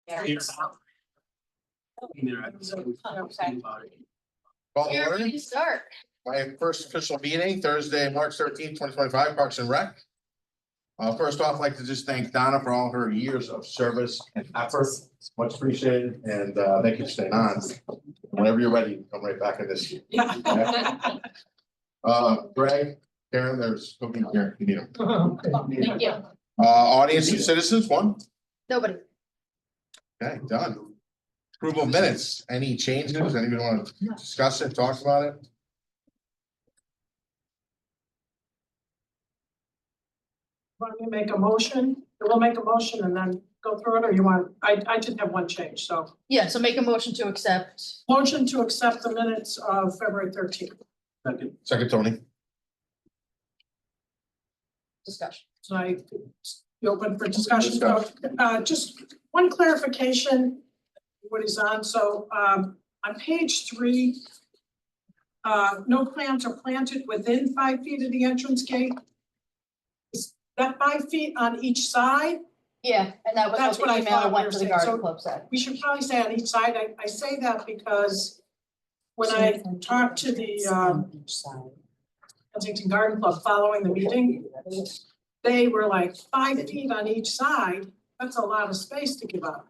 Call to Here, order. we start. My first official meeting, Thursday, March 13th, 2025, Parks and Rec. First off, I'd like to just thank Donna for all her years of service and effort. Much appreciated, and thank you for staying on. Whenever you're ready, come right back in this. Greg, Karen, there's cooking here, if you need them. Thank you. Audience and citizens, one. Nobody. Okay, done. Approval of minutes, any changes? Anybody want to discuss it, talk about it? Want me to make a motion? We'll make a motion and then go through it, or you want, I just have one change, so. Yeah, so make a motion to accept. Motion to accept the minutes of February 13th. Second, Tony. Discussion. So you open for discussion. So, just one clarification, what he's on. So, on page 3, no plants are planted within 5 feet of the entrance gate. Is that 5 feet on each side? Yeah, and that was That's what what the I email thought that we went were to the saying. garden So- club said. We should probably say on each side. I say that because when I talked to the Kensington Garden Club following the meeting, they were like 5 feet on each side. That's a lot of space to give up.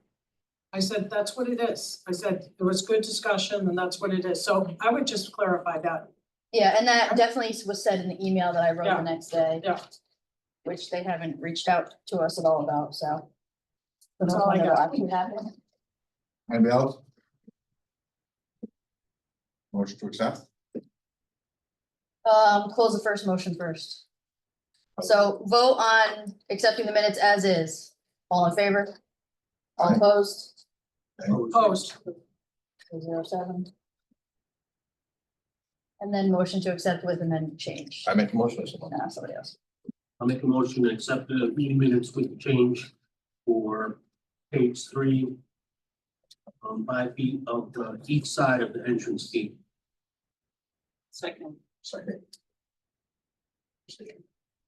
I said, that's what it is. I said, it was good discussion and that's what it is. So I would just clarify that. Yeah, and that definitely was said in the email that I wrote Yeah. the next day. Yeah. Which they haven't reached out to us at all about, so. That's all I got. Anybody else? Motion to accept. Close the first motion first. So vote on accepting the minutes as is. All in favor? All Aye. opposed? Opposed. 007. And then motion to accept with amended change. I make a motion. Nah, somebody else. I'll make a motion to accept the meeting minutes with the change for page 3. 5 feet of each side of the entrance gate. Second. Second.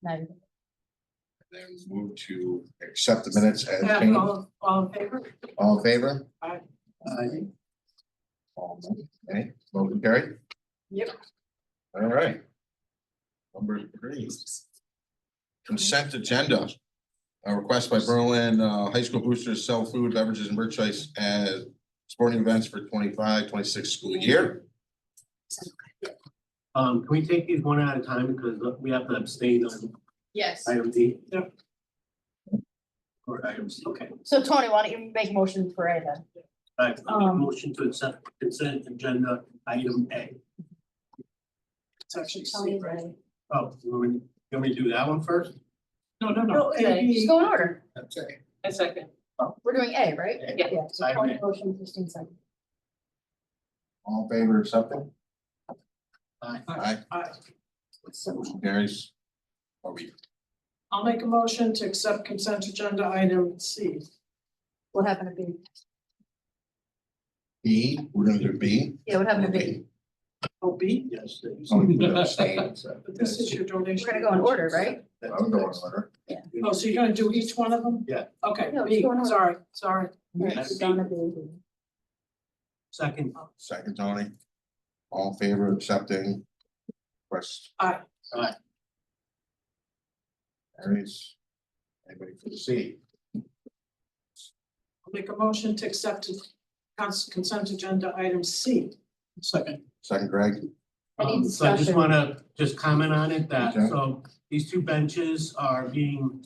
Now, Then move to accept the minutes as Yeah, changed. all in favor? All in favor? Aye. All okay, motion carried. Yep. All right. Number 3. Consent agenda. A request by Berlin High School boosters sell food, beverages, and merchandise as sporting events for 25-26 school year. Can we take these one at a time because we have to abstain on yes. item D? Yep. Or item C. Okay. So Tony, why don't you make a motion for A then? Right, I'll make a motion to accept consent agenda item A. It's actually C, right? Oh, you want me to do that one first? No. A, Just B. go in order. Okay. A second. We're doing A, right? Yeah. So Item Tony A. motion, Christine second. All in favor of accepting? Aye. Aye. Aye. So Motion carries. Are we, I'll make a motion to accept consent agenda item C. what happened to B? B, we're gonna do B. Yeah, what happened to B? Oh, B? Yes. Oh, we can abstain, so. But this is your donation. We're gonna go in order, right? I'm going order. Oh, so you're gonna do each one of them? Yeah. Okay, No, B, just go in order. sorry. Alright, so Donna B. Second. Second, Tony. All in favor of accepting? Request. Aye. Carries. Anybody for the C? I'll make a motion to accept consent agenda item C. Second. Second, Greg. Any So I just discussion? wanna comment on it that, Okay. so these 2 benches are being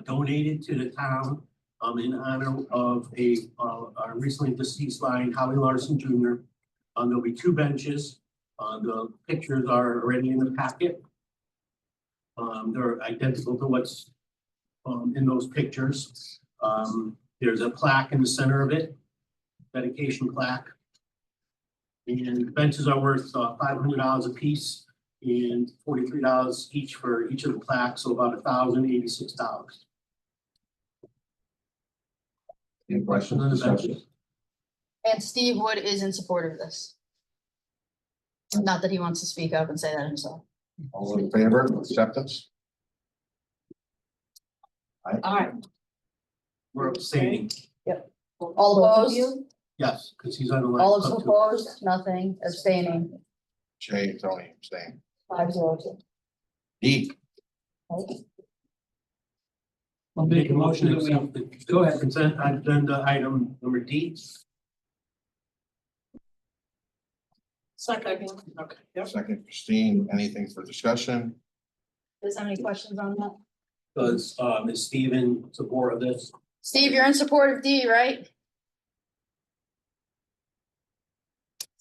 donated to the town in honor of our recently deceased line, Howie Larson Jr. There'll be 2 benches. The pictures are already in the packet. They're identical to what's in those pictures. There's a plaque in the center of it, dedication plaque. And the benches are worth $500 a piece and $43 each for each of the plaques, so about $1,086. Any questions? On the Discussion? benches. And Steve Wood is in support of this. Not that he wants to speak up and say that himself. All in favor of acceptance? Aye. We're abstaining. Yep. All opposed? Yes, because he's on the All line. opposed? Nothing, abstaining, Jay, Tony, abstain. 5-0. D, I'll Make a motion to accept the Go ahead. consent agenda item number D. Second, okay, yep. second Christine, anything for discussion? Does have any questions on that? Does Ms. Steven support this? Steve, you're in support of D, right?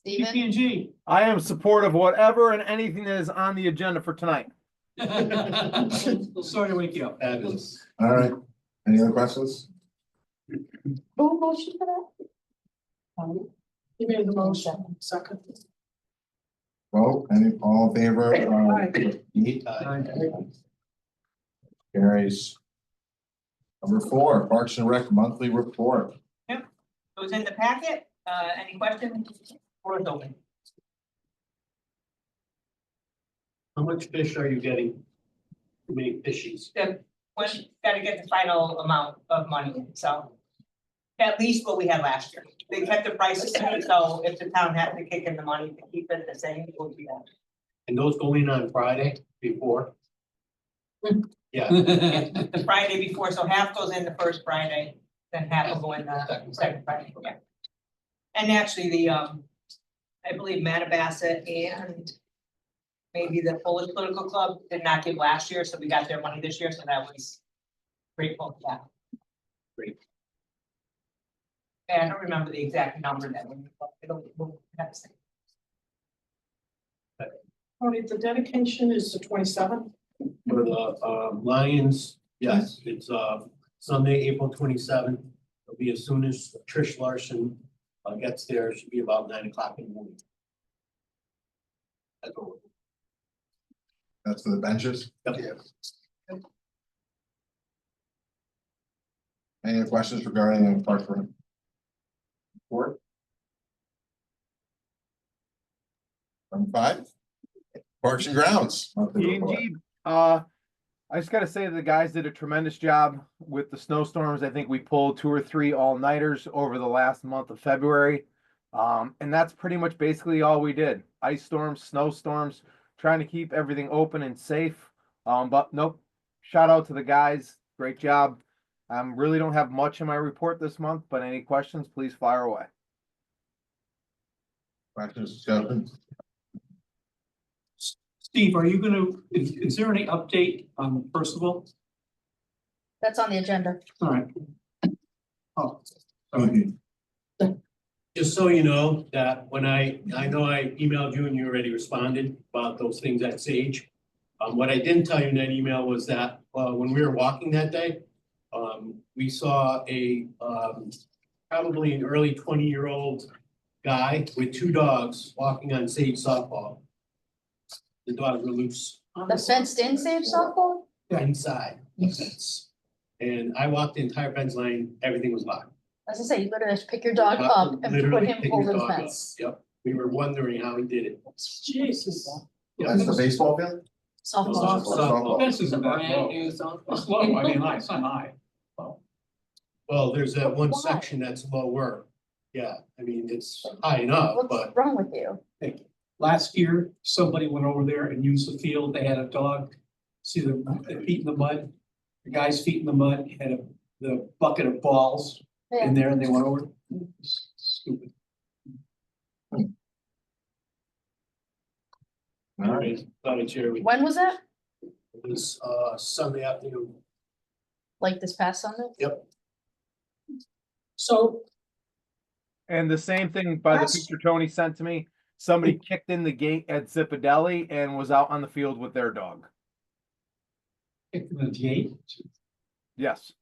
Steven? PPG. I am supportive of whatever and anything that is on the agenda for tonight. Sorry to wake you up. Fabulous. All right, any other questions? Who motion for that? You made the motion, second. Vote, all in favor? Aye. D? Aye. Carries. Number 4, Parks and Rec monthly report. It was in the packet. Any questions? Floor is open. How much fish are you getting? Too many fishies. When, gotta get the final amount of money, so. At least what we had last year. They kept the prices, the so if the town had to kick in the money to keep it the same, it would be that. And those go in on Friday before? Yeah, The Friday before, so half goes in the first Friday, then half will go in the second Friday, yeah. And actually, the, I believe Mattabasset and maybe the Polish Political Club did not give last year, so we got their money this year, so that was grateful for that. Great. And I don't remember the exact number that we, we'll have to say. Tony, the dedication is the 27th. for the Lions, yes, it's Sunday, April 27th. It'll be as soon as Trish Larson gets there, it should be about 9 o'clock in the morning. That's all. That's for the benches. Yep. Any other questions regarding the Parks and Rec report? Number 5, Parks and Grounds. monthly report. P&G, I just gotta say the guys did a tremendous job with the snowstorms. I think we pulled 2 or 3 all-nighters over the last month of February. And that's pretty much basically all we did. Ice storms, snowstorms, trying to keep everything open and safe. But nope, shout out to the guys. Great job. Really don't have much in my report this month, but any questions, please fire away. Questions, discussion? Steve, are you gonna, is there any update on Percival? That's on the agenda. All right. Oh, Okay. Just so you know that when I know I emailed you and you already responded about those things at Sage. What I didn't tell you in that email was that, when we were walking that day, we saw a, probably an early 20-year-old guy with 2 dogs walking on Sage softball. The dogs were loose The fenced in Sage softball? inside the fence. And I walked the entire fence line, everything was locked. As I say, you literally just pick your dog up and put Literally him pick your over the dog up. fence. Yep, we were wondering how he did it. Jesus. That's the baseball field? Softball. Softball. This is brand new softball. It's low, I mean, it's not high. Well, there's that one Why? section that's lower. Yeah, I mean, it's high enough, What's but wrong with you? Last year, somebody went over there and used the field. They had a dog. See the feet in the mud. The guy's feet in the mud, he had the bucket of balls in there and they went over. Stupid. All right. thought I'd share with you. When was that? It was Sunday afternoon. Like this past Sunday? So And the same thing by the Last- picture Tony sent to me, somebody kicked in the gate at Zipadelli and was out on the field with their dog. Kicked in the gate. Yes.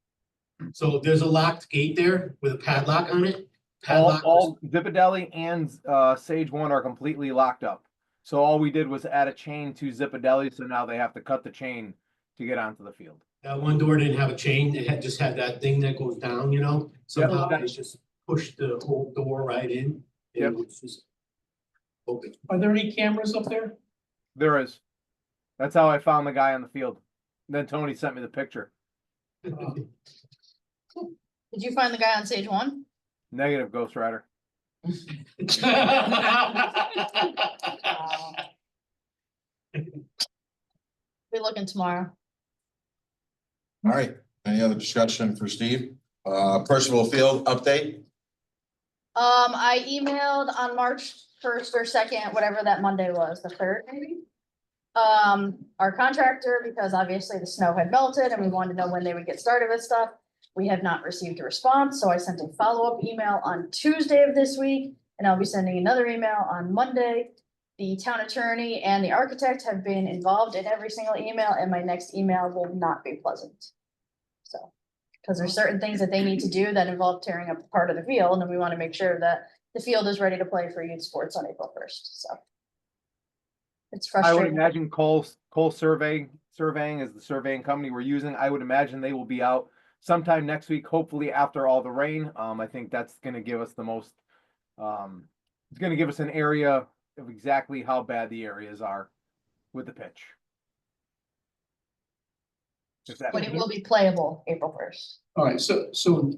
So there's a locked gate there with a padlock on it. Padlock was- All Zipadelli and Sage One are completely locked up. So all we did was add a chain to Zipadelli, so now they have to cut the chain to get onto the field. That one door didn't have a chain, it had just had that thing that goes down, you know, somehow Yep. they just pushed the whole door right in. Yep. And it's just open. Are there any cameras up there? There is. That's how I found the guy on the field. Then Tony sent me the picture. Did you find the guy on Sage One? Negative, Ghost Rider. Be looking tomorrow. All right, any other discussion for Steve? Percival Field update? I emailed on March 1st or 2nd, whatever that Monday was, the 3rd maybe. Our contractor, because obviously the snow had melted and we wanted to know when they would get started with stuff. We have not received a response, so I sent a follow-up email on Tuesday of this week, and I'll be sending another email on Monday. The town attorney and the architect have been involved in every single email, and my next email will not be pleasant. So, because there's certain things that they need to do that involve tearing up part of the field, and we want to make sure that the field is ready to play for youth sports on April 1st, so. It's I would frustrating. imagine Cole Surveying is the surveying company we're using. I would imagine they will be out sometime next week, hopefully after all the rain. I think that's gonna give us the most, it's gonna give us an area of exactly how bad the areas are with the pitch. If that But makes it will be playable April 1st. All right, so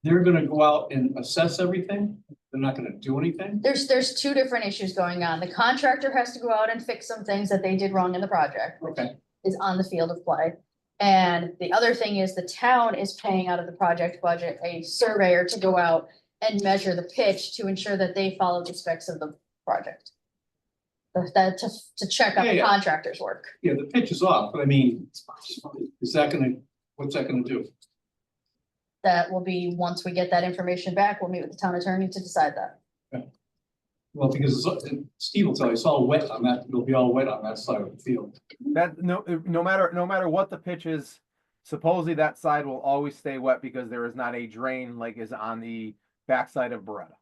they're gonna go out and assess everything? They're not gonna do anything? There's two different issues going on. The contractor has to go out and fix some things that they did wrong in the project, which Okay, is on the field of play. And the other thing is the town is paying out of the project budget a surveyor to go out and measure the pitch to ensure that they follow the specs of the project. That to check on Yeah, the yeah. contractor's work. yeah, the pitch is off, but I mean, is that gonna, what's that gonna do? That will be, once we get that information back, we'll meet with the town attorney to decide that. Well, because Steve will tell you, it's all wet on that, it'll be all wet on that side of the field. That no matter what the pitch is, supposedly that side will always stay wet because there is not a drain like is on the backside of Beretta.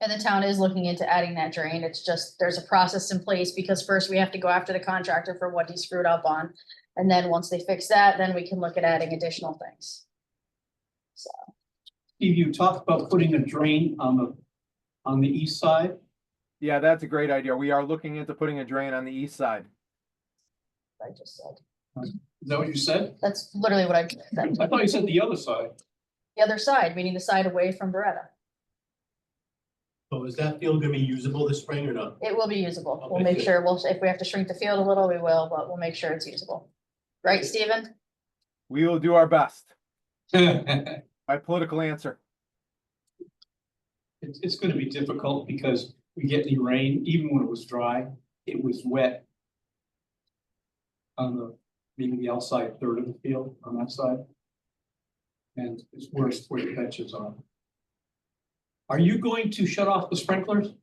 And the town is looking into adding that drain. It's just, there's a process in place because first we have to go after the contractor for what he screwed up on. And then once they fix that, then we can look at adding additional things. So, Steve, you talked about putting a drain on the east side. Yeah, that's a great idea. We are looking into putting a drain on the east side. I just said, Is that what you said? that's literally what I said. I thought you said the other side. The other side, meaning the side away from Beretta. So is that field gonna be usable this spring or not? It will be usable. We'll Okay, make good. sure, if we have to shrink the field a little, we will, but we'll make sure it's usable. Right, Stephen? We will do our best. It's, My political answer. it's gonna be difficult because we get any rain, even when it was dry, it was wet. On maybe the outside third of the field on that side. And it's worse where the benches are. Are you going to shut off the sprinklers?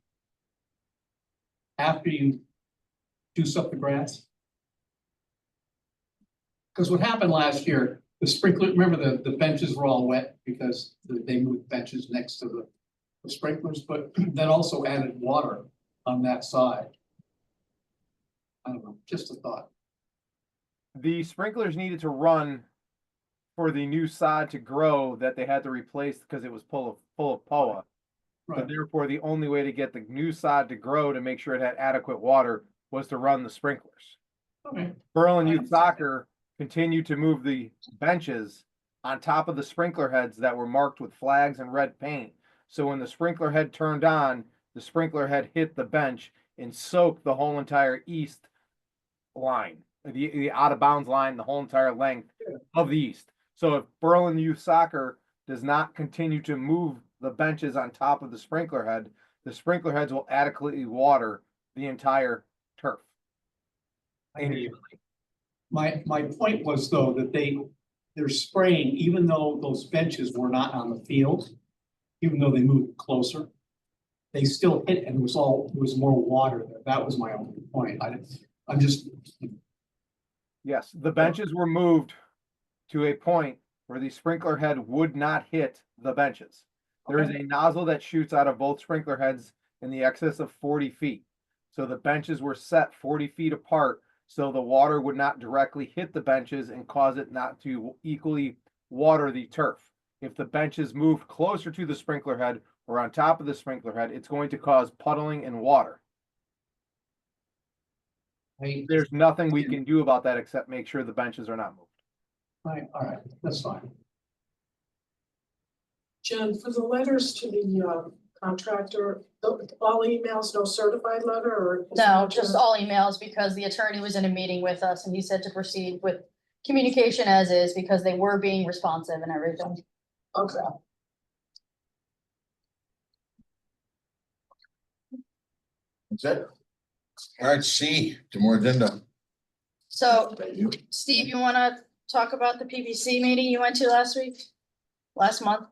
After you juice up the grass? Because what happened last year, the sprinkler, remember the benches were all wet because they moved benches next to the sprinklers, but then also added water on that side. I don't know, just a thought. The sprinklers needed to run for the new sod to grow that they had to replace because it was full of POA. So Right, therefore, the only way to get the new sod to grow to make sure it had adequate water was to run the sprinklers. okay, Berlin I Youth understand. Soccer continued to move the benches on top of the sprinkler heads that were marked with flags and red paint. So when the sprinkler head turned on, the sprinkler head hit the bench and soaked the whole entire east line, the out of bounds line, the whole entire length of the east. So if Berlin Youth Soccer does not continue to move the benches on top of the sprinkler head, the sprinkler heads will adequately water the entire turf. My point was though, that they're spraying, even though those benches were not on the field, even though they moved closer, they still hit and it was more water there. That was my only point. I'm just, Yes, the benches were moved to a point where the sprinkler head would not hit the benches. There is a nozzle that shoots out of both sprinkler heads in the excess of 40 feet. So the benches were set 40 feet apart so the water would not directly hit the benches and cause it not to equally water the turf. If the benches moved closer to the sprinkler head or on top of the sprinkler head, it's going to cause puddling and water. There's nothing we can do about that except make sure the benches are not moved. all right, that's fine. Jen, for the letters to the contractor, all emails, no certified letter or? No, just all emails because the attorney was in a meeting with us and he said to proceed with communication as is because they were being responsive and everything. Okay. That's it. All right, C, to more agenda. So Steve, you wanna talk about the PBC meeting you went to last month?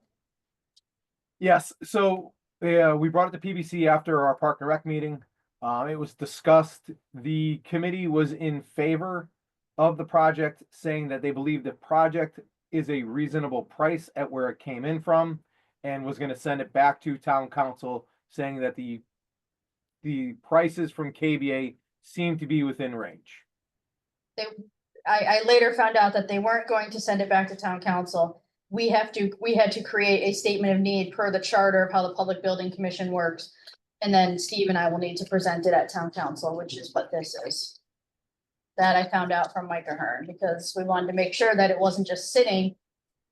Yes, so, we brought it to PBC after our Park and Rec meeting. It was discussed, the committee was in favor of the project, saying that they believe the project is a reasonable price at where it came in from, and was gonna send it back to town council, saying that the prices from KBA seem to be within range. I later found out that they weren't going to send it back to town council. We had to create a statement of need per the charter of how the Public Building Commission works. And then Steve and I will need to present it at town council, which is what this is. That I found out from Mike Ahern, because we wanted to make sure that it wasn't just sitting,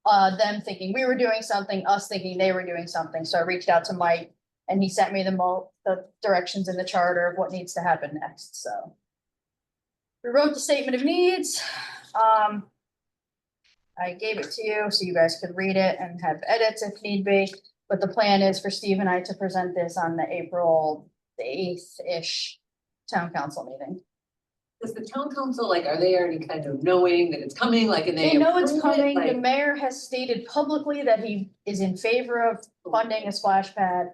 them thinking we were doing something, us thinking they were doing something. So I reached out to Mike and he sent me the directions in the charter of what needs to happen next, so. We wrote the statement of needs. I gave it to you so you guys could read it and have edits if need be. But the plan is for Steve and I to present this on the April 8th-ish town council meeting. Does the town council, like, are they already kind of knowing that it's coming, like, and They know it's approve it? coming. The Like, mayor has stated publicly that he is in favor of funding a splash pad.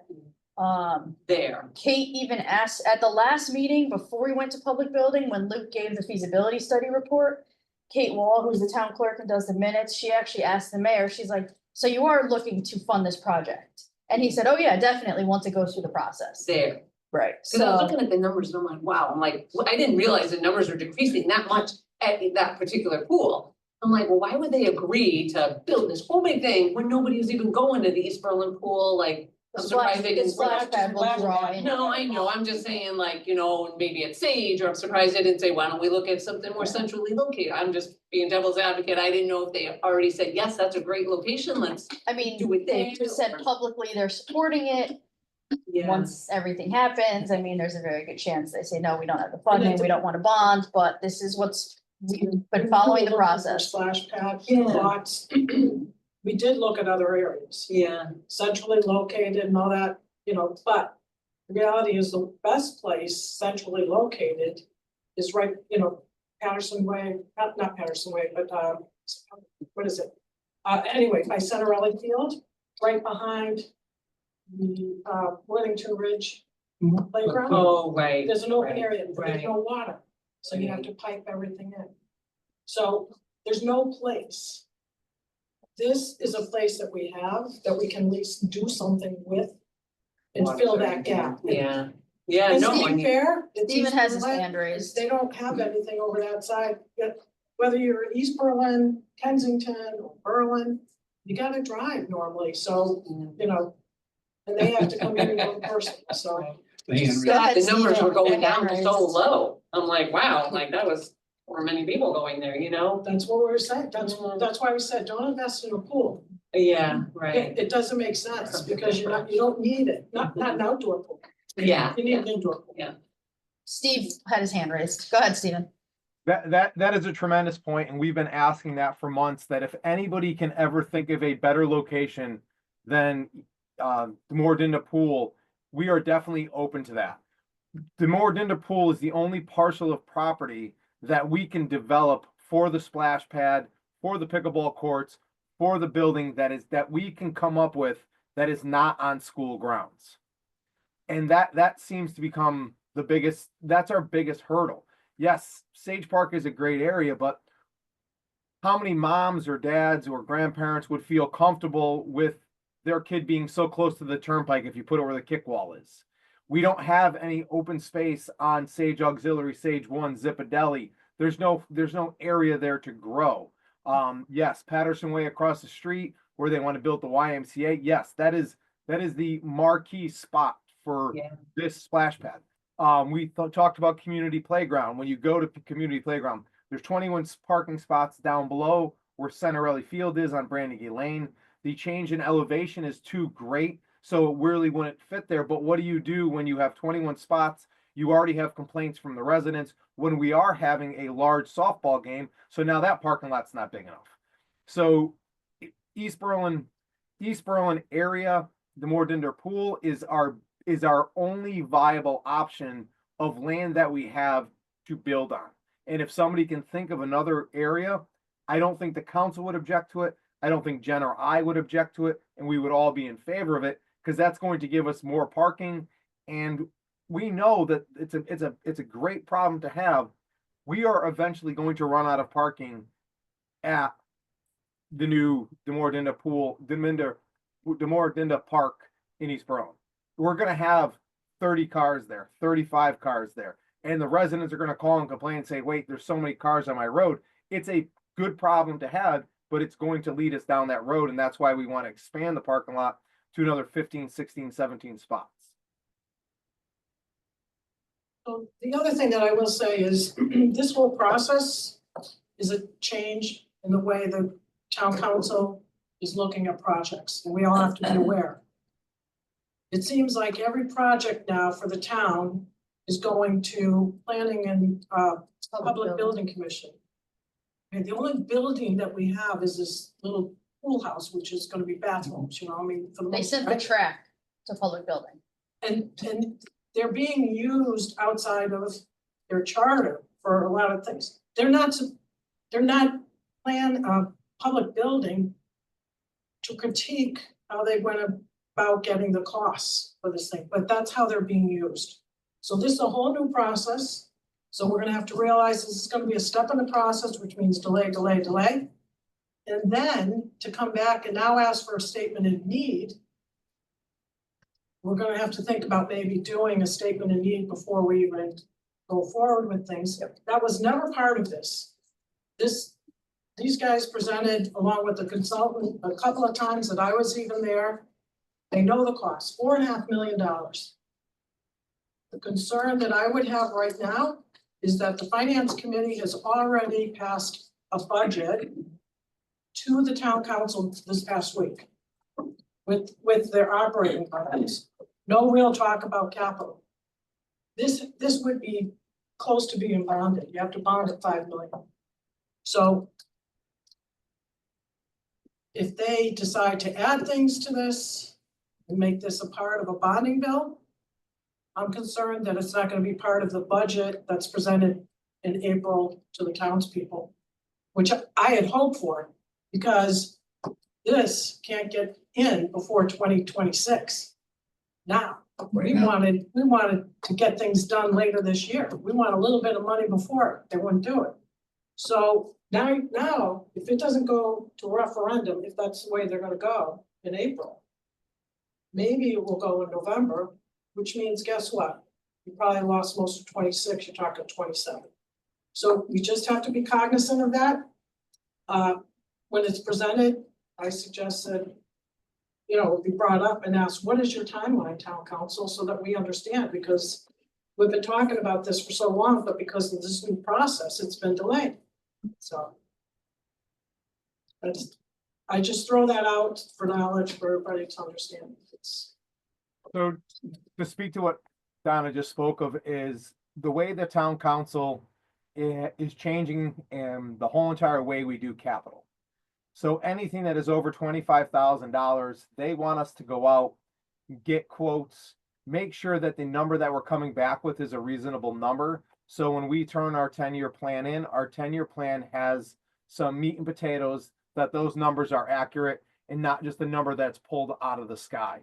there, Kate even asked at the last meeting before we went to public building, when Luke gave the feasibility study report. Kate Wall, who's the town clerk and does the minutes, she actually asked the mayor, she's like, so you are looking to fund this project? And he said, oh yeah, definitely, once it goes through the process. there. Right, Cause I was so, looking at the numbers and I'm like, wow, I'm like, well, I didn't realize the numbers were decreasing that much at that particular pool. I'm like, well, why would they agree to build this whole big thing when nobody was even going to the East Berlin pool, like, the I'm splash, surprised they the didn't. splash pad will draw in. No, I know, I'm just saying like, you know, maybe it's Sage, or I'm surprised they didn't say, why don't we look at something more centrally located? I'm just being devil's advocate, I didn't know if they already said, yes, that's a great location, let's I mean, do it they there, just said or- publicly they're supporting it. Yeah. Once everything happens, I mean, there's a very good chance they say, no, we don't have the funding, we don't want to bond, but this is we've been following the For process. Splash pad Yeah. lots. We did look at other areas, Yeah, centrally located and all that, you know, but the reality is the best place centrally located is right, you know, Patterson Way, not Patterson Way, but what is it? Anyway, by Centerelli Field, right behind the Worthington Ridge playground. oh, right. There's an open right, area, but there's right. no water, so you have to pipe everything in. So there's no place. This is a place that we have, that we can at least do something with and fill that gap. Yeah, yeah, And no, to I be mean, fair, it's Steven East has his Berlin. hand raised. They don't have anything over that side, yet whether you're in East Berlin, Kensington, or Berlin, you gotta drive normally, so, you know. And they have to come in one person, so. The hand Go ahead, the numbers Steven. were going Your down hand so raised. low, I'm like, wow, like that was, or many people going there, you know? That's what we were saying, that's why we said, don't invest in a pool. Yeah, right, It doesn't make sense, because you don't need it, not an outdoor pool. yeah, You need yeah, an indoor pool. Steve had his hand raised. Go ahead, Steven. That is a tremendous point, and we've been asking that for months, that if anybody can ever think of a better location than the Moordinda Pool, we are definitely open to that. The Moordinda Pool is the only parcel of property that we can develop for the splash pad, for the pickleball courts, for the building that we can come up with that is not on school grounds. And that seems to become that's our biggest hurdle. Yes, Sage Park is a great area, but how many moms or dads or grandparents would feel comfortable with their kid being so close to the turnpike if you put it where the kick wall is? We don't have any open space on Sage Auxiliary, Sage One, Zipadelli. There's no area there to grow. Yes, Patterson Way across the street where they want to build the YMCA. Yes, that is the marquee spot for this splash pad. We talked about community playground. When you go to community playground, there's 21 parking spots down below where Centerelli Field is on Brandy Lane. the change in elevation is too great, so it really wouldn't fit there. But what do you do when you have 21 spots? You already have complaints from the residents when we are having a large softball game. So now that parking lot's not big enough. So East Berlin area, the Moordinder Pool is our only viable option of land that we have to build on. And if somebody can think of another area, I don't think the council would object to it. I don't think Jen or I would object to it, and we would all be in favor of it, because that's going to give us more parking. And we know that it's a great problem to have. We are eventually going to run out of parking at the new Demordinda Pool, Demordinda Park in East Berlin. We're gonna have 30 cars there, 35 cars there. And the residents are gonna call and complain and say, wait, there's so many cars on my road. It's a good problem to have, but it's going to lead us down that road. And that's why we want to expand the parking lot to another 15, 16, 17 spots. So the other thing that I will say is this whole process is a change in the way the town council is looking at projects, and we all have to be aware. It seems like every project now for the town is going to planning and public building commission. And the only building that we have is this little pool house, which is gonna be bathrooms, you know, I mean. for the They most sent the part. track to public building. And they're being used outside of their charter for a lot of things. They're not plan a public building to critique how they went about getting the costs for this thing, but that's how they're being used. So this is a whole new process. So we're gonna have to realize this is gonna be a step in the process, which means delay, delay, delay. And then to come back and now ask for a statement of need, we're gonna have to think about maybe doing a statement of need before we even go forward with things. That was never part of this. These guys presented along with the consultant a couple of times that I was even there. They know the cost, $4.5 million. The concern that I would have right now is that the finance committee has already passed a budget to the town council this past week with their operating budgets. No real talk about capital. This would be close to being bonded. You have to bond at 5 million. So if they decide to add things to this and make this a part of a bonding bill, I'm concerned that it's not gonna be part of the budget that's presented in April to the townspeople, which I had hoped for, because this can't get in before 2026. Now, we wanted to get things done later this year. We want a little bit of money before, they wouldn't do it. So now, if it doesn't go to referendum, if that's the way they're gonna go in April, maybe it will go in November, which means guess what? You probably lost most of 26, you're talking 27. So we just have to be cognizant of that. When it's presented, I suggest that, you know, be brought up and asked, what is your timeline, town council, so that we understand, because we've been talking about this for so long, but because of this new process, it's been delayed. So I just throw that out for knowledge for everybody to understand. So to speak to what Donna just spoke of, is the way the town council is changing the whole entire way we do capital. So anything that is over $25,000, they want us to go out, get quotes, make sure that the number that we're coming back with is a reasonable number. So when we turn our 10-year plan in, our 10-year plan has some meat and potatoes, that those numbers are accurate and not just a number that's pulled out of the sky.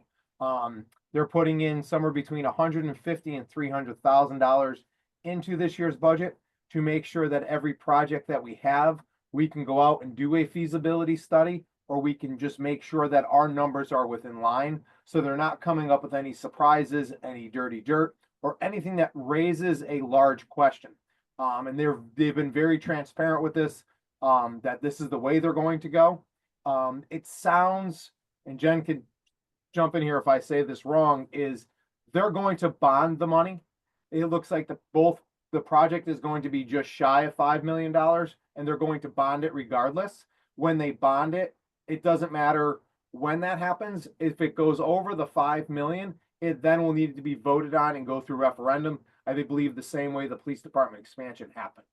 They're putting in somewhere between $150,000 and $300,000 into this year's budget to make sure that every project that we have, we can go out and do a feasibility study, or we can just make sure that our numbers are within line. So they're not coming up with any surprises, any dirty dirt, or anything that raises a large question. And they've been very transparent with this, that this is the way they're going to go. It sounds, and Jen could jump in here if I say this wrong, is they're going to bond the money. It looks like the project is going to be just shy of $5 million, and they're going to bond it regardless. When they bond it, it doesn't matter when that happens, if it goes over the 5 million, it then will need to be voted on and go through referendum. I believe the same way the police department expansion happened.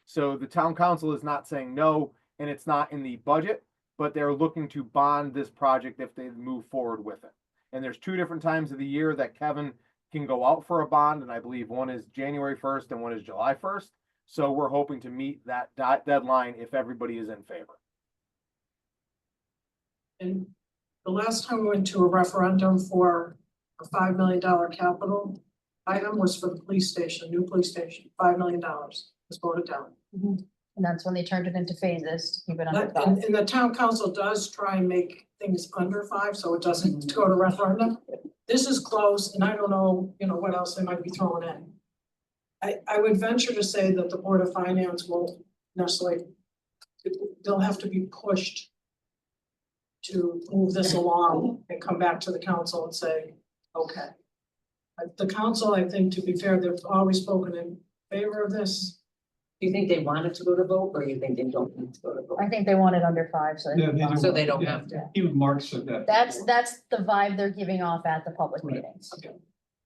So the town council is not saying no, and it's not in the budget, but they're looking to bond this project if they move forward with it. And there's 2 different times of the year that Kevin can go out for a bond, and I believe one is January 1st and one is July 1st. So we're hoping to meet that deadline if everybody is in favor. And the last time we went to a referendum for a $5 million capital item was for the police station, new police station, $5 million was voted down. And that's when they turned it into phases to keep it under That- 5. And the town council does try and make things under 5, so it doesn't go to referendum. This is close, and I don't know, what else they might be throwing in. I would venture to say that the Board of Finance won't necessarily, they'll have to be pushed to move this along and come back to the council and say, okay. The council, I think, to be fair, they've always spoken in favor of this. Do you think they want it to go to vote, or you think they don't need to go to vote? I think they want it under 5, so. Yeah, they do. So they don't Yeah. have to. Even Mark said that. That's, before. that's the vibe they're giving off at the public Right. meetings. Okay.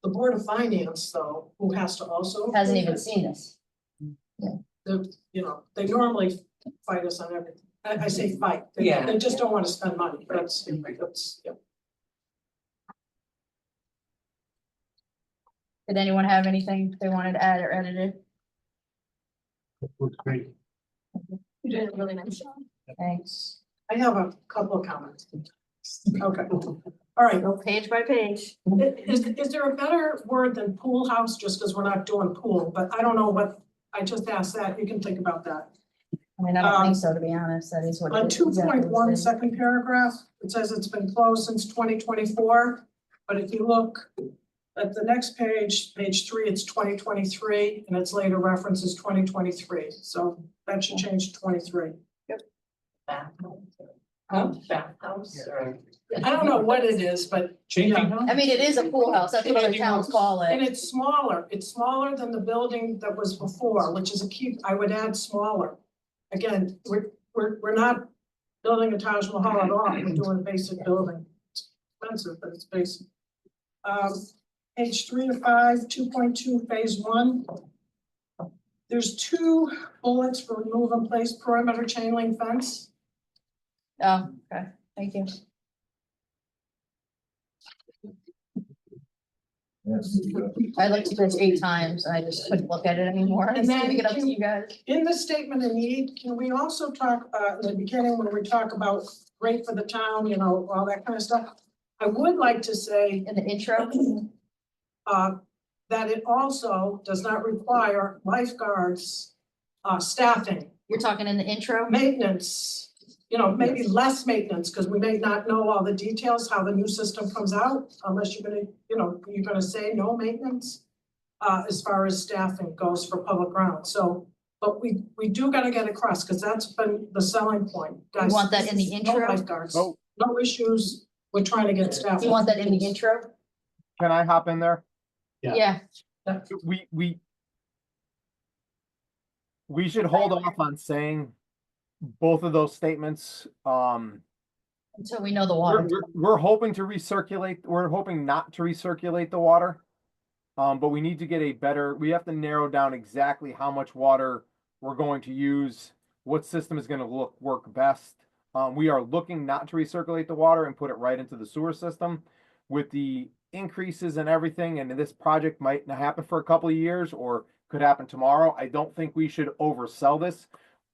The Board of Finance, though, who has to also. Hasn't approve even it, seen this. They normally fight us on everything. I say fight. They- Yeah. They just don't want to spend money. That's, yeah. Did anyone have anything they wanted to add or edited? Looks great. You did a really nice job. Thanks. I have a couple of comments. Okay, all right. Go page by page. Is there a better word than pool house, just because we're not doing pool, but I don't know what, I just asked that, you can think about that. I mean, I don't think so, to be honest. That is what. On it- 2.1, exactly second paragraph, it says it's been closed since 2024, but if you look at the next page, page 3, it's 2023, and its later references 2023, so that should change to 23. Bathhouse or? I don't know what it is, but Changing. yeah. I mean, it is a pool house. That's what other towns call And it. it's smaller than the building that was before, which is a key, I would add smaller. Again, we're not building a Taj Mahal at all, we're doing a basic building. It's expensive, but it's basic. Page 3 to 5, 2.2, phase 1. There's 2 bullets for remove and place perimeter chain link fence. Oh, okay. Thank you. I looked at this 8 times and I just couldn't look at it anymore. And then Leaving it up to can- you guys. In the statement of need, can we also talk, in the beginning, when we talk about great for the town, all that kind of stuff? I would like to say, In the intro, that it also does not require lifeguards, staffing, you're talking in the intro? maintenance. Maybe less maintenance, because we may not know all the details, how the new system comes out, unless you're gonna say no maintenance. As far as staffing goes for public grounds, so, but we do gotta get across, because that's been the selling point. You Guys, want that in the no intro? lifeguards, Oh. no issues, we're trying to get staff. You want that in the intro? Can I hop in there? Yeah. Yeah, We should hold off on saying both of those statements. until we know the We're, water. we're hoping to recirculate, we're hoping not to recirculate the water. But we need to get we have to narrow down exactly how much water we're going to use, what system is gonna work best. We are looking not to recirculate the water and put it right into the sewer system. With the increases and everything, and this project might not happen for a couple of years or could happen tomorrow, I don't think we should oversell this.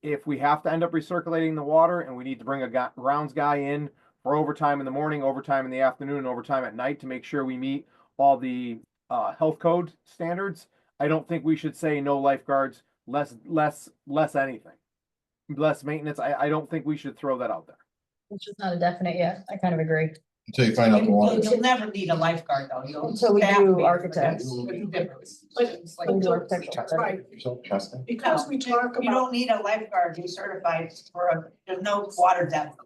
If we have to end up recirculating the water and we need to bring a grounds guy in for overtime in the morning, overtime in the afternoon, and overtime at night to make sure we meet all the health code standards, I don't think we should say no lifeguards, less anything. Less maintenance. I don't think we should throw that out there. It's just not a definite yet. I kind of agree. Until you find out the water. You'll never need a lifeguard though, you'll. Until we staff do me for architects. that. It's different. But- It's like- We do architectural stuff. Right, because we talk You about, don't need a lifeguard, you certified there's no water depth.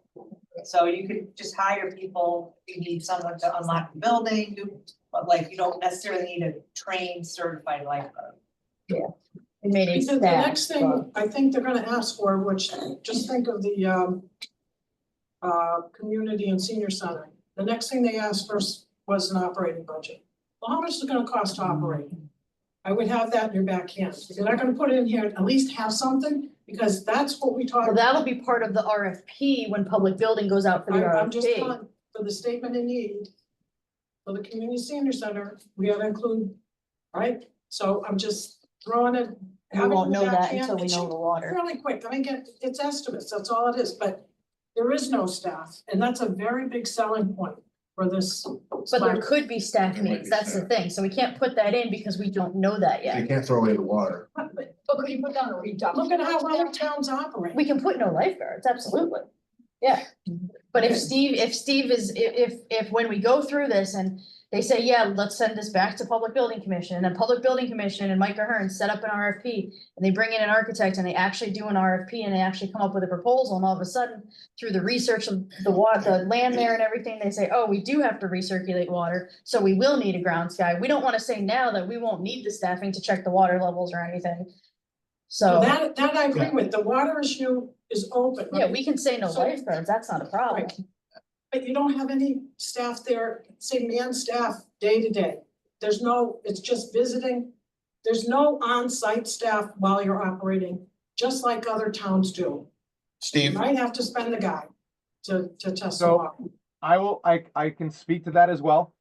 So you could just hire people, if you need someone to unlock the building, but like, you don't necessarily need a trained certified lifeguard. We may need because the staff, next thing I think they're gonna ask for, which, just think of the, community and senior center. The next thing they asked first was an operating budget. Well, how much is it gonna cost to operate? I would have that in your backhand. If you're not gonna put it in here, at least have something, because that's what we talked Well, about. that'll be part of the RFP when public building goes out for the I'm just RFP. telling, for the statement in need, for the community senior center, we gotta include, right? So I'm just throwing it. We having won't the know that backhand, until we it know should the water. Fairly quick, I mean, it's estimates, that's all it is, but there is no staff, and that's a very big selling point for this. But there could be staff There might needs, be that's the staff. thing, so we can't put that in because we don't know that You yet. can't throw away the water. But But could you put down a reduction? look at how other towns operate. We can put no lifeguards, absolutely. Yeah, but if Steve is, if when we go through this and they say, yeah, let's send this back to Public Building Commission, and then Public Building Commission and Mike Ahern set up an RFP, and they bring in an architect and they actually do an RFP and they actually come up with a proposal, and all of a sudden, through the research of the water, the land there and everything, they say, oh, we do have to recirculate water, so we will need a ground sky. We don't wanna say now that we won't need the staffing to check the water levels or anything. So, That I agree with, the water issue is open, yeah, right? we can say no So- lifeguards, that's not a problem. Right. But you don't have any staff there, say man staff, day to day. There's no, it's just visiting. There's no on-site staff while you're operating, just like other towns do. You Steve, might have to spend a guy to test the So- water. I can speak to that as well.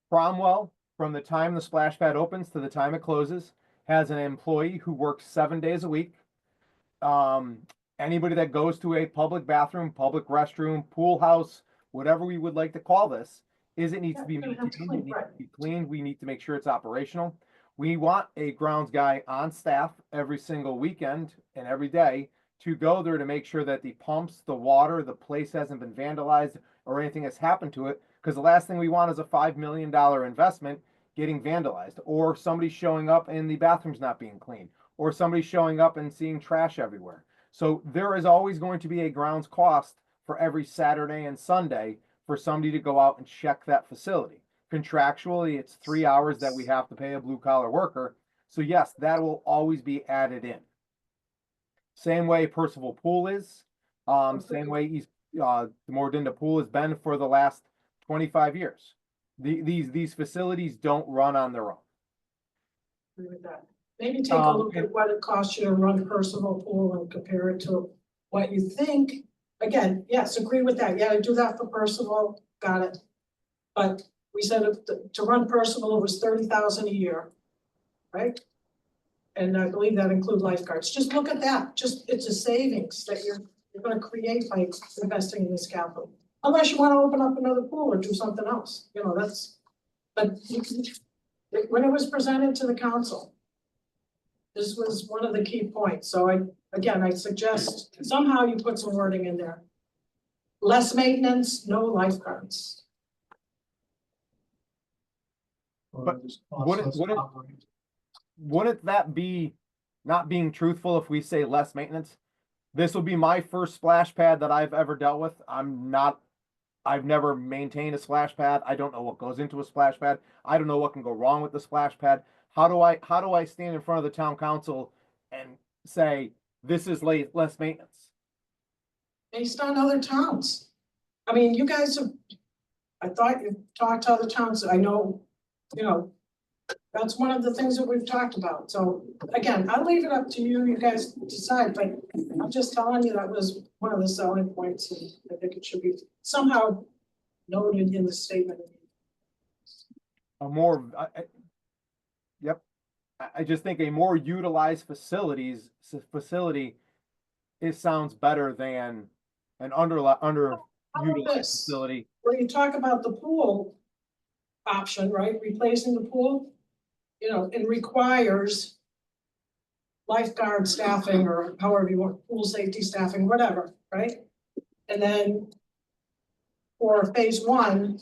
Cromwell, from the time the splash pad opens to the time it closes, has an employee who works 7 days a week. Anybody that goes to a public bathroom, public restroom, pool house, whatever we would like to call this, is it needs to be Yeah, maintained, it's it needs clean, to right. be cleaned, we need to make sure it's operational. We want a grounds guy on staff every single weekend and every day to go there to make sure that the pumps, the water, the place hasn't been vandalized or anything has happened to it. Because the last thing we want is a $5 million investment getting vandalized, or somebody showing up and the bathroom's not being cleaned, or somebody showing up and seeing trash everywhere. So there is always going to be a grounds cost for every Saturday and Sunday for somebody to go out and check that facility. Contractually, it's 3 hours that we have to pay a blue collar worker. So yes, that will always be added in. Same way Percival Pool is, same way the Mordinda Pool has been for the last 25 years. These facilities don't run on their own. Agree with that. Maybe take a look at what it costs you to run Percival Pool and compare it to what you think. Again, yes, agree with that. Yeah, do that for Percival, got it. But we said to run Percival, it was 30,000 a year, right? And I believe that include lifeguards. Just look at that. Just, it's a savings that you're gonna create by investing in this capital. Unless you wanna open up another pool or do something else, you know, that's, but when it was presented to the council, this was one of the key points. So I suggest somehow you put some wording in there. Less maintenance, no lifeguards. But wouldn't that be not being truthful if we say less maintenance? This will be my first splash pad that I've ever dealt with. I've never maintained a splash pad. I don't know what goes into a splash pad. I don't know what can go wrong with the splash pad. How do I stand in front of the town council and say this is less maintenance? Based on other towns. I mean, you guys have, I thought you talked to other towns. I know, you know, that's one of the things that we've talked about. So again, I'll leave it up to you. You guys decide, but I'm just telling you that was one of the selling points, and I think it should be somehow noted in the statement. I just think a more utilized facility sounds better than an underutilized this? facility. Where you talk about the pool option, right, replacing the pool, you know, it requires lifeguard staffing or however you want, pool safety staffing, whatever, right? And then for phase one,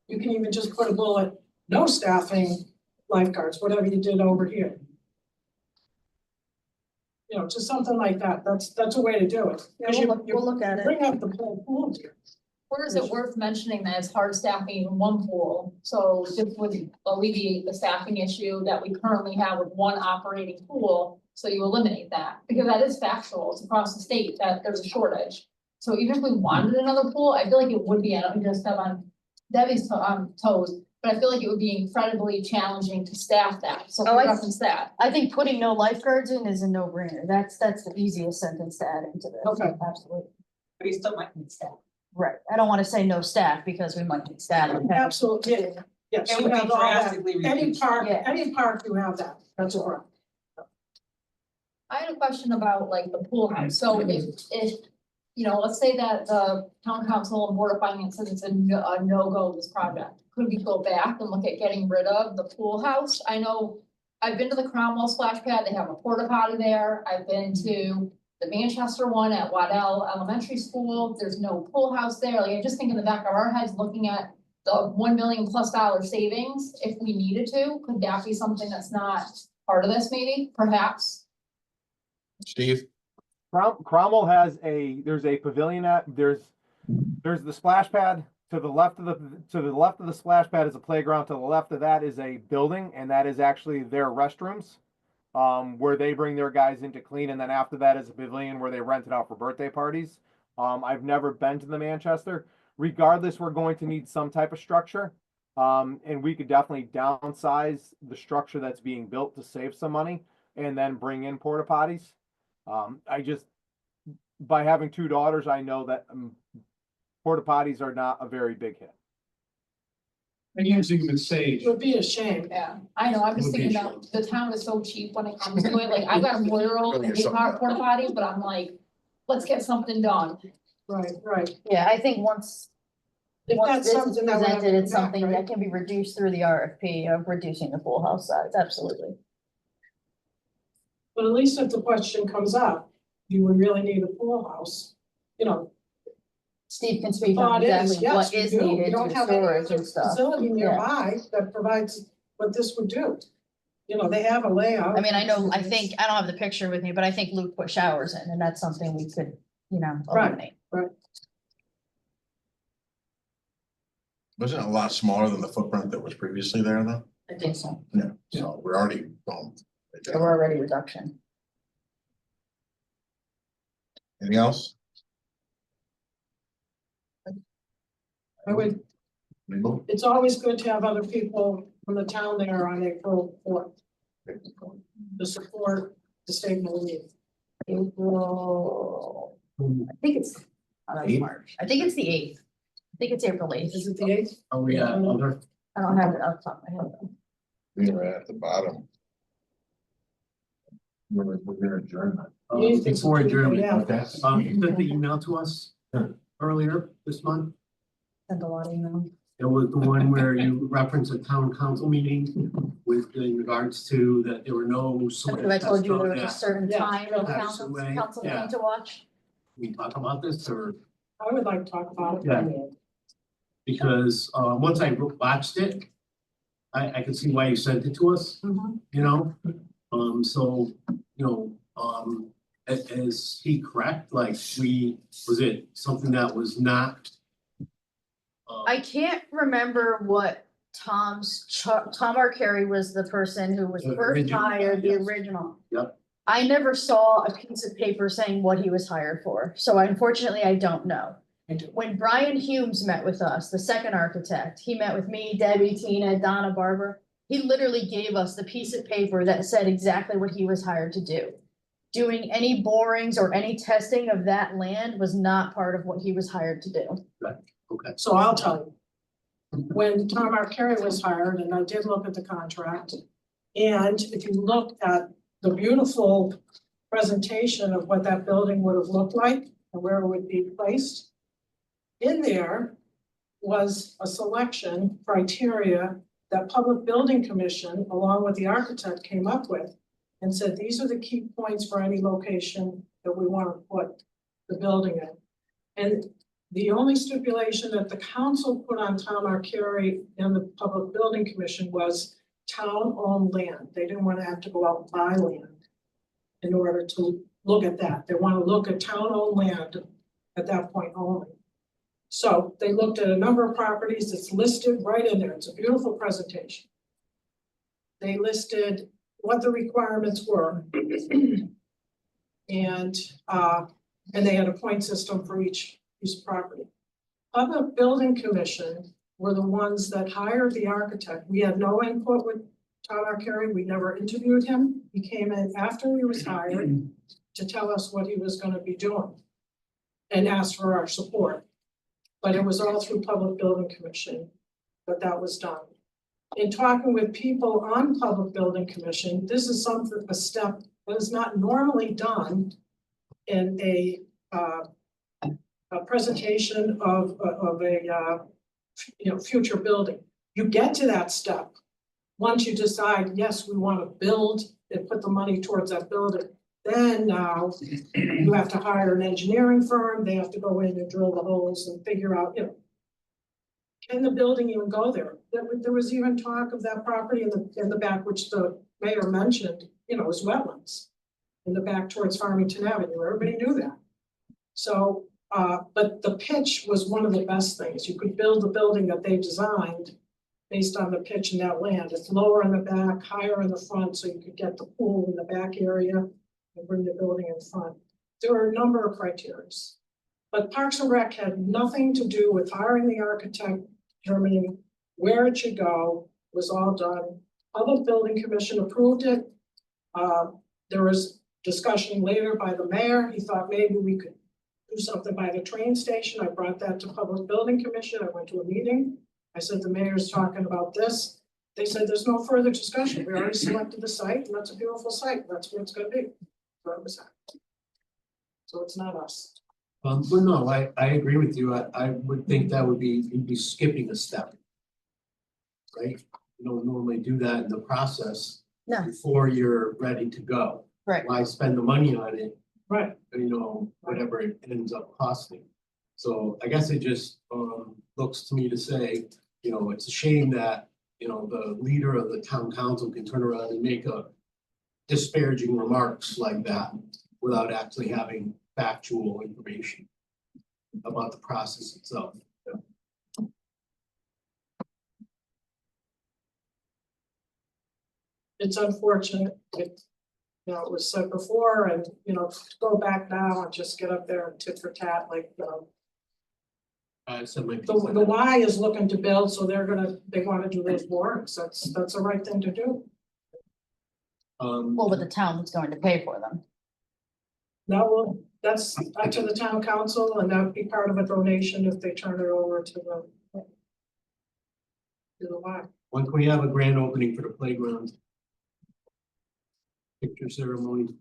you can even just put a bullet, no staffing lifeguards, whatever you did over here. You know, just something like that. That's a way to do it. Yeah, 'Cause we'll look at it. Bring up the pool here. Or is it worth mentioning that it's hard staffing in one pool? So this would alleviate the staffing issue that we currently have with one operating pool. So you eliminate that, because that is factual. It's across the state that there's a shortage. So even if we wanted another pool, I feel like it would be, I don't mean to step on Debbie's toes, but I feel like it would be incredibly challenging to staff that, so Oh, we I- reference that. I think putting no lifeguards in is a no-brainer. That's the easiest sentence to add into this. Okay. Absolutely. But you still might need staff. Right. I don't want to say no staff because we might need staff. Absolutely, yes, It you would be have all that, drastically any reduced. park, Yeah. any park you have that, that's correct. I had a question about like the pool house, so if, you know, let's say that the town council and board of finance says it's a no-go this project. Could we go back and look at getting rid of the pool house? I know, I've been to the Cromwell splash pad, they have a porta potty there, I've been to the Manchester one at Waddell Elementary School, there's no pool house there, like I just think in the back of our heads, looking at the $1 million+ savings, if we needed to, could that be something that's not part of this maybe, perhaps? Steve? Cromwell has there's a pavilion there's the splash pad. To the left of the splash pad is a playground. To the left of that is a building, and that is actually their restrooms, where they bring their guys in to clean. And then after that is a pavilion where they rent it out for birthday parties. I've never been to the Manchester. Regardless, we're going to need some type of structure. And we could definitely downsize the structure that's being built to save some money and then bring in porta potties. By having 2 daughters, I know that porta potties are not a very big hit. And using them as sage. It would be a shame. Yeah, I know, I'm just Would be thinking about, the town is so cheap when it comes to it, like, I've got a 4-year-old and hate porta potties, but I'm like, let's get something done. Right, right. Yeah, I think once If that's this is something that would have presented, to it's come back, something right? that can be reduced through the RFP of reducing the pool house size, absolutely. But at least if the question comes up, do we really need a pool house? You know, Steve can speak on thought is, exactly yes, what we is do. We needed don't to have any storage other and stuff. facility nearby that provides what this would do. You know, they have a layout. I mean, I know, I think, I don't have the picture with me, but I think Luke put showers in, and that's something we could, Right. eliminate. Wasn't it a lot smaller than the footprint that was previously there though? I think so. Yeah, so we're already going. So we're already reduction. Anything else? I would, Legal? it's always good to have other people from the town there on April 4th to support the statement of need. April, I think it's, Eighth? March, I think it's the 8th. I think it's April 8th. Is it the 8th? Are we at other? I don't have it off the top of my head. though. We're at the bottom. We're gonna adjourn that. Eighth is Before the Tuesday, adjournment, yeah. Okay. you sent the email to us earlier this month. Sent a lot of emails. It was the one where you referenced a town council meeting with, in regards to that there were no. Because I told you there was a certain Yeah. time of Passed council away, meeting yeah. to watch. We talk about this or, I would like to talk about it. Yeah. because, once I watched it, I could see why you sent it to us, you know? So, you know, is he correct? Like, was it something that was not? I can't remember what Tom Arcari was the person who was The first original, hired, the yes. original. Yep. I never saw a piece of paper saying what he was hired for, so unfortunately, I don't know. I do. When Brian Humes met with us, the second architect, he met with me, Debbie, Tina, Donna, Barbara. He literally gave us the piece of paper that said exactly what he was hired to do. Doing any borings or any testing of that land was not part of what he was hired to do. Okay. So I'll tell you. When Tom Arcari was hired, and I did look at the contract, and if you look at the beautiful presentation of what that building would have looked like and where it would be placed, in there was a selection criteria that Public Building Commission, along with the architect, came up with and said, these are the key points for any location that we want to put the building in. And the only stipulation that the council put on Tom Arcari and the Public Building Commission was town-owned land. They didn't want to have to go out and buy land in order to look at that. They want to look at town-owned land at that point only. So they looked at a number of properties. It's listed right in there. It's a beautiful presentation. They listed what the requirements were. And And they had a point system for each piece of property. Public Building Commission were the ones that hired the architect. We had no input with Todd Arcari. We never interviewed him. He came in after he was hired to tell us what he was gonna be doing and asked for our support. But it was all through Public Building Commission, but that was done. In talking with people on Public Building Commission, this is something, a step that is not normally done in a presentation of a future building. You get to that step. Once you decide, yes, we want to build and put the money towards that building, then now you have to hire an engineering firm, they have to go in and drill the holes and figure out, can the building even go there? There was even talk of that property in the back, which the mayor mentioned, is wetlands. In the back towards Farmington Avenue, everybody knew that. So, but the pitch was one of the best things. You could build the building that they designed based on the pitch in that land. It's lower in the back, higher in the front, so you could get the pool in the back area and bring the building in front. There are a number of criteria. But Parks and Rec had nothing to do with hiring the architect, determining where it should go, was all done. Public Building Commission approved it. There was discussion later by the mayor. He thought maybe we could do something by the train station. I brought that to Public Building Commission. I went to a meeting. I said, the mayor's talking about this. They said, there's no further discussion. We already selected the site, and that's a beautiful site. That's where it's gonna be. So it was that. So it's not us. But no, I agree with you. I would think that would be, you'd be skipping a step. Right? You don't normally do that in the process. No. Before you're ready to go. Right. Why spend the money on it, Right. whatever it ends up costing. So I guess it just looks to me to say, it's a shame that, the leader of the town council can turn around and make a disparaging remarks like that without actually having factual information about the process itself. It's unfortunate. It was said before, and, to go back now and just get up there and tit for tat, like, I said my piece the on that. Y is looking to build, so they wanna do those borings. That's the right thing to do. Well, but the town's going to pay for them. Now, well, that's up to the town council, and that would be part of a donation if they turn it over to the Y. When can we have a grand opening for the playground? Picture ceremony.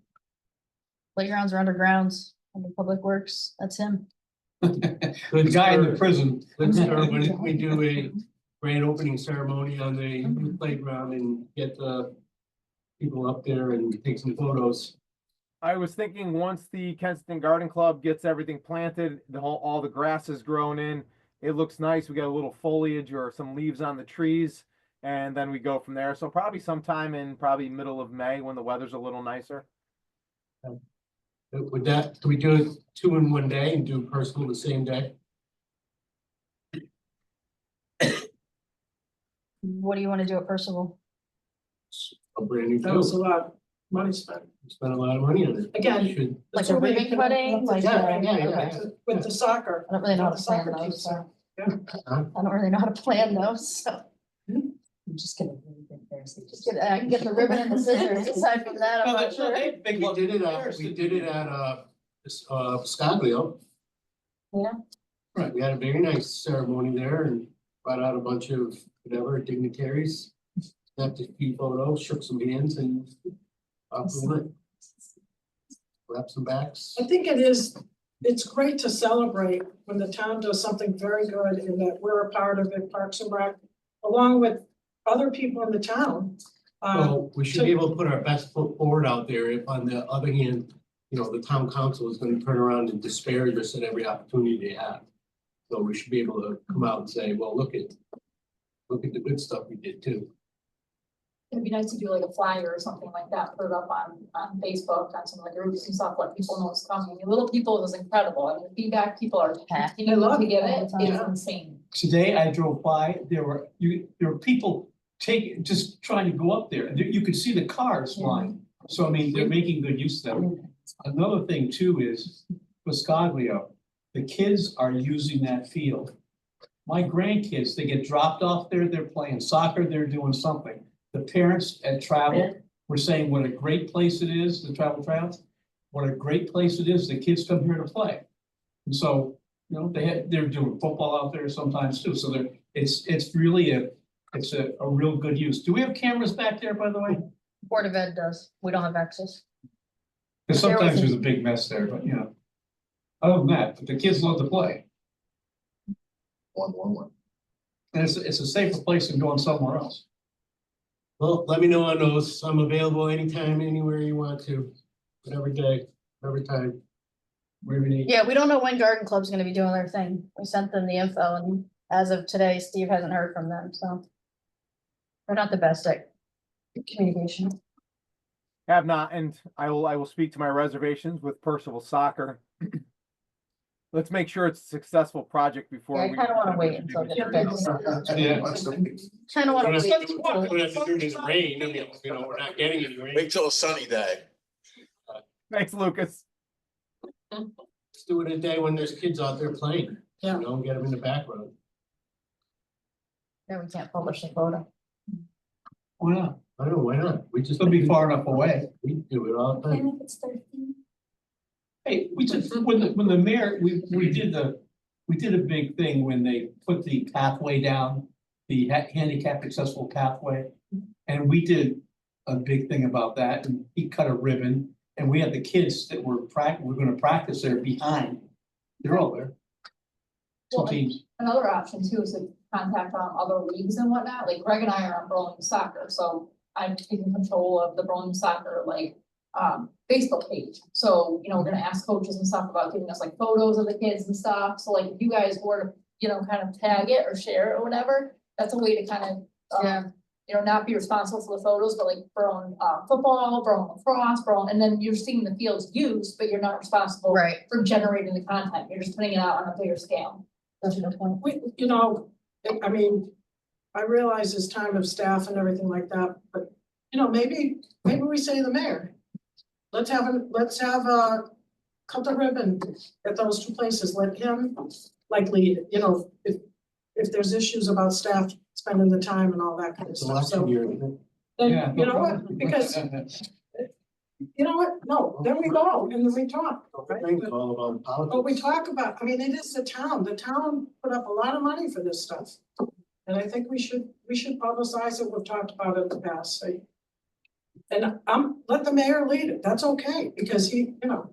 Playgrounds or undergrounds, under Public Works, that's him. The guy in the prison. Let's start when we do a grand opening ceremony on the new playground and get the people up there and take some photos. I was thinking once the Kensington Garden Club gets everything planted, all the grass is grown in, it looks nice. We got a little foliage or some leaves on the trees, and then we go from there. So probably sometime in middle of May when the weather's a little nicer. Can we do it 2 in 1 day and do personal the same day? What do you want to do at Percival? A brand new That was a field. lot of money spent. Spent a lot of money on it. Again, Should- Like So a many ribbon people cutting, want to like, do Yeah, yeah, okay. yeah. with the soccer. I don't really know how the to plan soccer those, team, so. yeah. I don't really know how to plan those, so. I'm just gonna. I can get the ribbon and the scissors, aside from that, I'm not sure. We did it at Scoglio. Yeah. Right, we had a very nice ceremony there and brought out a bunch of dignitaries. Snapped a few photos, shook some hands and off we went. Wrap some backs. I think it's great to celebrate when the town does something very good and that we're a part of it, Parks and Rec, along with other people in the town. So we should be able to put our best foot forward out there if on the other hand, the town council is gonna turn around and disparage us at every opportunity they have. So we should be able to come out and say, well, look at the good stuff we did too. It'd be nice to do like a flyer or something like that, put it up on Facebook, on some of the groups and stuff, let people know it's coming. The Little People is incredible. I mean, the feedback people are continuing love to it give all it, the it's time. insane. Today I drove by, there were people just trying to go up there, and you could see the cars flying. So I mean, they're making good use of them. Another thing too is, Biscoglio, the kids are using that field. My grandkids, they get dropped off there, they're playing soccer, they're doing something. The parents at travel were saying what a great place it is, the travel travels. What a great place it is, the kids come here to play. And so, you know, they're doing football out there sometimes too, so it's really a real good use. Do we have cameras back there, by the way? Board of Ed does. We don't have access. Because sometimes there's a big mess there, but you know. Other than that, but the kids love to play, One. and it's a safer place than going somewhere else. Well, let me know on those. I'm available anytime, anywhere you want to, whatever day, whatever time. Wherever you need. Yeah, we don't know when Garden Club's gonna be doing their thing. We sent them the info and as of today, Steve hasn't heard from them, so. They're not the best at communication. Have not, and I will speak to my reservations with Percival Soccer. Let's make sure it's a successful project before. Yeah, I we- kinda wanna wait until it gets fixed. Kinda wanna. Don't have to do it in the rain. I mean, you know, we're not getting any rain. Wait till a sunny day. Thanks, Lucas. Let's do it a day when there's kids out there playing, Yeah. you know, get them in the back row. Yeah, we can't publish the photo. Why not? I don't know, why not? We just. It'll be far enough away. We do it all the time. if it's 13. Hey, we just, when the mayor, we did a big thing when they put the pathway down, the handicap accessible pathway. And we did a big thing about that, and he cut a ribbon, and we had the kids that were gonna practice there behind. They're all there. Two Well, teams. Another option too is to contact other leagues and whatnot, like Greg and I are on Burlington Soccer, so I'm taking control of the Burlington Soccer, like, Facebook page. So, you know, we're gonna ask coaches and stuff about giving us like photos of the kids and stuff, so like if you guys were to, you know, kind of tag it or share it or whatever, that's a way to kind of, Yeah. you know, not be responsible for the photos, but like Burlington, football, Burlington lacrosse, Burlington, and then you're seeing the fields used, but you're not responsible Right. for generating the content, you're just putting it out on a bigger scale. That's a good point. We, you know, I mean, I realize it's time of staff and everything like that, but, you know, maybe we say the mayor. Let's have cut the ribbon at those two places, let him like lead, you know, if there's issues about staff spending the time and all that kind of It's stuff, election so. year. Then, you know what, because, you know what, no, then we go and then we talk, right? Think all about politics. But we talk about, I mean, it is the town put up a lot of money for this stuff. And I think we should publicize it, we've talked about it in the past, so. And let the mayor lead it, that's okay, because he, you know,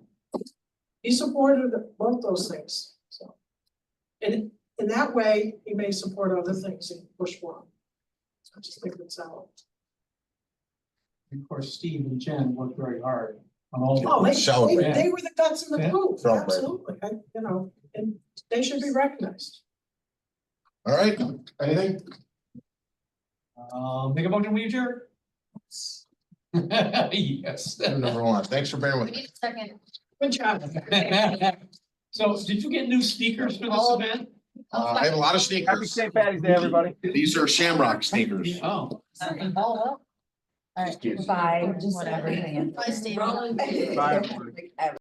he supported both those things, so. And in that way, he may support other things and push for them. So I just think it's out. Of course, Steve and Jen worked very hard on all. Oh, they Celebrate. were the guts in the Yeah. poop, Celebrate. absolutely, you know, and they should be recognized. All right, anything? Make a motion, will you, Jared? Yes. Number one, thanks for bearing We with me. need a second. Good job. So did you get new sneakers for this All- event? I have a lot of Happy sneakers. St. Patty's Day, everybody. These are Shamrock sneakers. Oh. Oh, well. All right, Excuse me. bye, whatever. Bye, Steve. Bye, everybody.